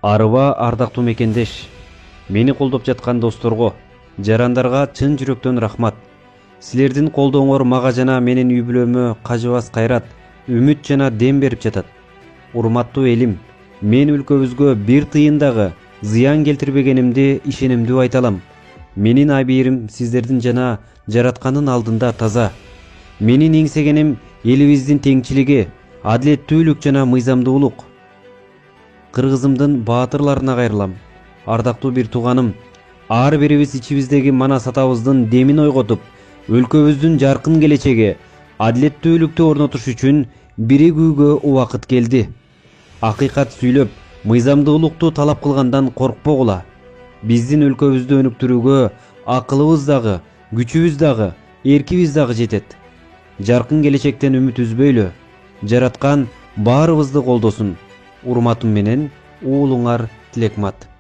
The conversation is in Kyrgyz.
Арыба ардактуу мекендеш, мени колдоп жаткан досторго, жарандарга чын жүрөктөн рахмат. Силердин колдооңор мага жана менин үй бүлөмө кажыбас кайрат, үмүт жана дем берип жатат. Урматтуу элим, мен өлкөбүзгө бир тыйын дагы зыян келтирбегенимди ишенимдүү айта алам. Менин абийирим сиздердин жана жараткандын алдында таза. Менин эңсегеним элибиздин теңчилиги, адилеттүүлүк жана мыйзамдуулук. Кыргызымдын баатырларына кайрылам. Ардактуу бир тууганым, ар бирибиз ичибиздеги манас атабыздын демин ойготуп, өлкөбүздүн жаркын келечеги, адилеттүүлүктү орнотуш үчүн биригүүгө убакыт келди. Акыйкат сүйлөп, мыйзамдуулукту талап кылгандан коркпогула. Биздин өлкөбүздү өнүктүрүүгө акылыбыз дагы, күчүбүз дагы, эркибиз дагы жетет. Жаркын келечектен үмүт үзбөйлү. Жараткан баарыбызды колдосун. Урматым менен уулуңар Тилекмат.